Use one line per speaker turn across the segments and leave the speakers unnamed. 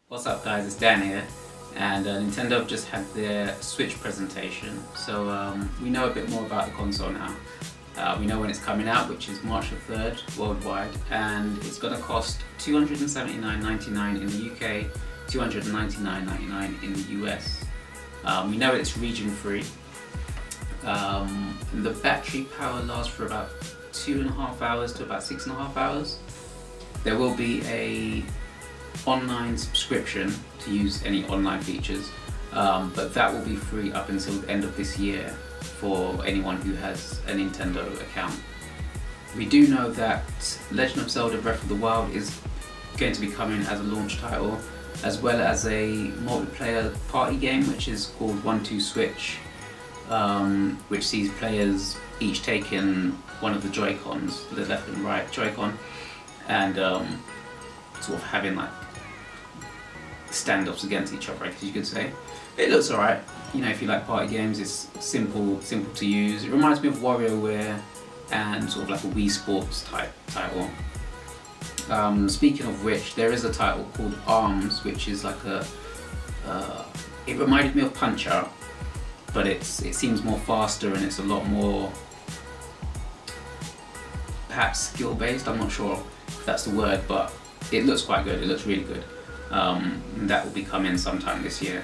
What's up guys, it's Dan here, and Nintendo have just had their Switch presentation, so we know a bit more about the console now. We know when it's coming out, which is March the 3rd worldwide, and it's going to cost $279.99 in the UK, $299.99 in the US. We know it's region free. The battery power lasts for about 2.5 hours to about 6.5 hours. There will be a online subscription to use any online features, but that will be free up until the end of this year for anyone who has a Nintendo account. We do know that Legend of Zelda Breath of the Wild is going to be coming as a launch title, as well as a multiplayer party game which is called 1-2 Switch, which sees players each taking one of the Joy-Cons, the left and right Joy-Con, and sort of having like standoffs against each other, I guess you could say. It looks alright, you know, if you like party games. It's simple to use. It reminds me of WarioWare and sort of like a Wii Sports type title. Speaking of which, there is a title called ARMS, which is like a it reminded me of Punch-Out, but it seems more faster and it's a lot more perhaps skill based. I'm not sure if that's the word, but it looks quite good. It looks really good. That will be coming sometime this year.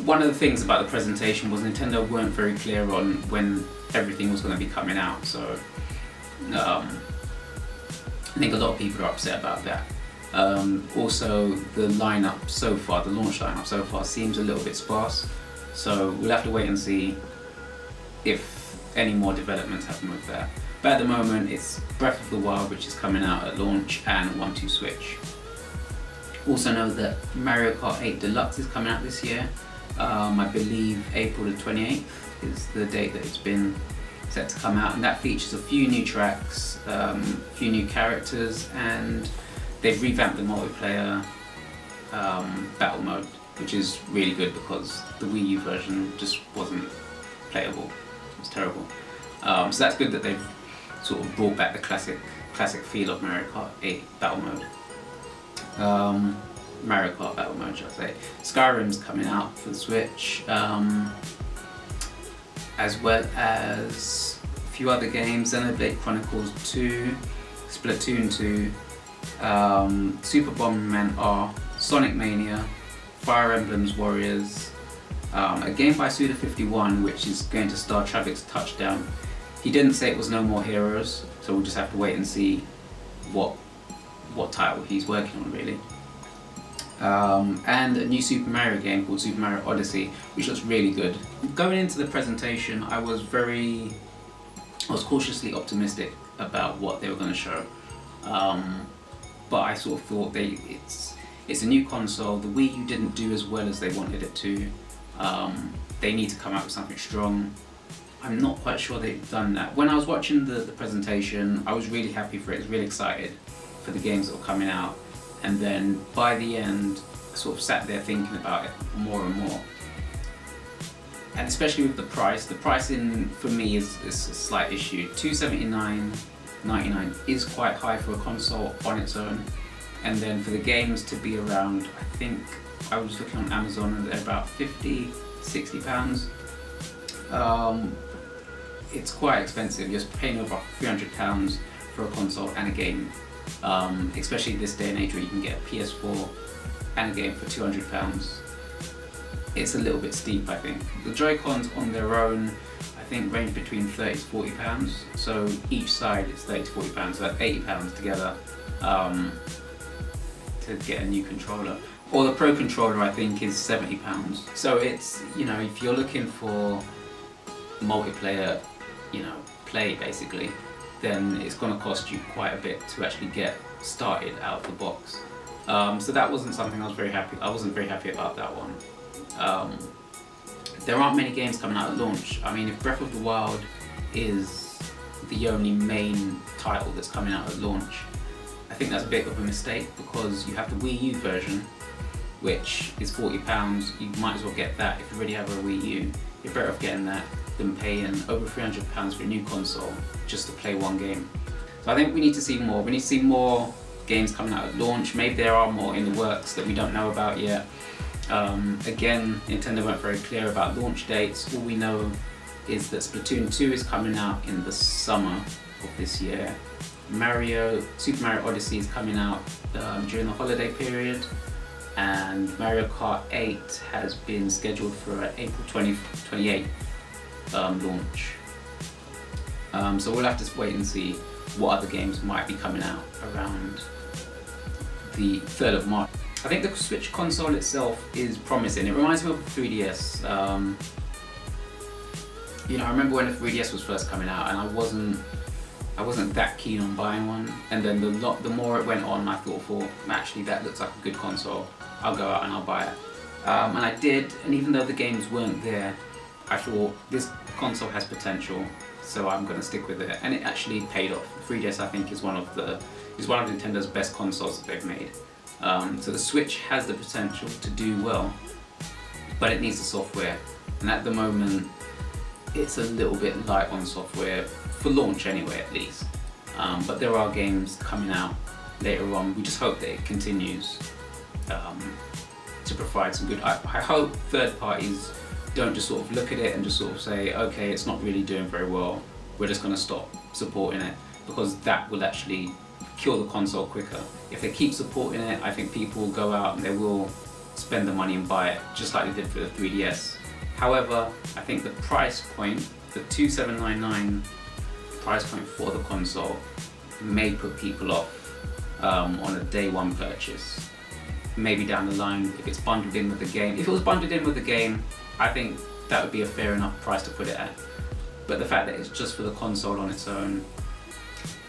One of the things about the presentation was Nintendo weren't very clear on when everything was going to be coming out, so I think a lot of people are upset about that. Also, the lineup so far, the launch lineup so far, seems a little bit sparse, so we'll have to wait and see if any more developments happen with that. But at the moment, it's Breath of the Wild, which is coming out at launch, and 1-2 Switch. Also know that Mario Kart 8 Deluxe is coming out this year. I believe April the 28th is the date that it's been set to come out, and that features a few new tracks, a few new characters, and they've revamped the multiplayer battle mode, which is really good because the Wii U version just wasn't playable. It was terrible. So that's good that they've sort of brought back the classic feel of Mario Kart 8 battle mode. Mario Kart battle mode, should I say. Skyrim's coming out for the Switch, as well as a few other games: Xenoblade Chronicles 2, Splatoon 2, Super Bomberman R, Sonic Mania, Fire Emblem's Warriors, a game by Suda51 which is going to star Travis Touchdown. He didn't say it was No More Heroes, so we'll just have to wait and see what title he's working on, really. And a new Super Mario game called Super Mario Odyssey, which looks really good. Going into the presentation, I was cautiously optimistic about what they were going to show, but I sort of thought it's a new console. The Wii U didn't do as well as they wanted it to. They need to come out with something strong. I'm not quite sure they've done that. When I was watching the presentation, I was really happy for it. I was really excited for the games that were coming out, and then by the end I sort of sat there thinking about it more and more, and especially with the pricing for me is a slight issue. $279.99 is quite high for a console on its own, and then for the games to be around, I think I was looking on Amazon and they're about £50–60. It's quite expensive. You're paying over £300 for a console and a game. Especially this day and age where you can get a PS4 and a game for £200. It's a little bit steep, I think. The Joy-Cons on their own, I think, range between £30–40, so each side is £30–40, so that's £80 together to get a new controller. Or the Pro Controller, I think, is £70. So it's, you know, if you're looking for multiplayer, you know, play basically, then it's going to cost you quite a bit to actually get started out of the box. So that wasn't something I wasn't very happy about that one. There aren't many games coming out at launch. I mean, if Breath of the Wild is the only main title that's coming out at launch, I think that's a bit of a mistake, because you have the Wii U version, which is £40. You might as well get that if you already have a Wii U. You're better off getting that than paying over £300 for a new console just to play one game. So I think we need to see more. We need to see more games coming out at launch. Maybe there are more in the works that we don't know about yet. Again, Nintendo weren't very clear about launch dates. All we know is that Splatoon 2 is coming out in the summer of this year. Super Mario Odyssey is coming out during the holiday period, and Mario Kart 8 has been scheduled for an April 28th launch. So we'll have to wait and see what other games might be coming out around the 3rd of March. I think the Switch console itself is promising. It reminds me of the 3DS. You know, I remember when the 3DS was first coming out, and I wasn't that keen on buying one. And then the more it went on, I thought, actually that looks like a good console. I'll go out and I'll buy it. And I did. And even though the games weren't there, I thought this console has potential, so I'm going to stick with it. And it actually paid off. The 3DS, I think, is one of Nintendo's best consoles that they've made. So the Switch has the potential to do well, but it needs the software. And at the moment, it's a little bit light on software, for launch anyway at least. But there are games coming out later on. We just hope that it continues to provide some good... I hope third parties don't just sort of look at it and just sort of say, okay, it's not really doing very well, we're just going to stop supporting it, because that will actually kill the console quicker. If they keep supporting it, I think people will go out and they will spend the money and buy it, just like they did for the 3DS. However, I think the price point, the $2,799 price point for the console, may put people off on a day one purchase. Maybe down the line, if it's bundled in with the game. If it was bundled in with the game, I think that would be a fair enough price to put it at. But the fact that it's just for the console on its own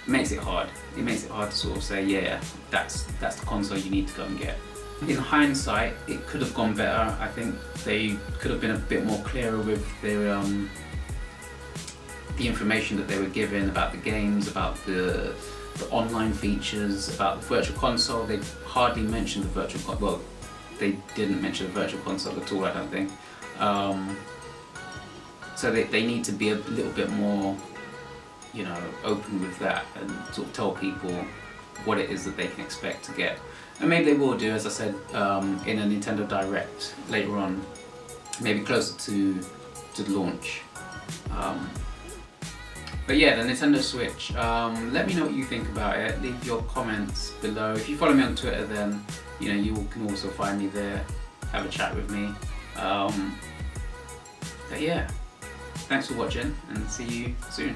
makes it hard. It makes it hard to sort of say, yeah, that's the console you need to go and get. In hindsight, it could have gone better. I think they could have been a bit more clearer with their the information that they were given about the games, about the online features, about the virtual console. They hardly mentioned the virtual console. Well, they didn't mention the virtual console at all, I don't think. So they need to be a little bit more, you know, open with that and sort of tell people what it is that they can expect to get. And maybe they will do, as I said, in a Nintendo Direct later on, maybe closer to the launch. But yeah, the Nintendo Switch, let me know what you think about it. Leave your comments below. If you follow me on Twitter, then you know you can also find me there, have a chat with me. But yeah, thanks for watching and see you soon.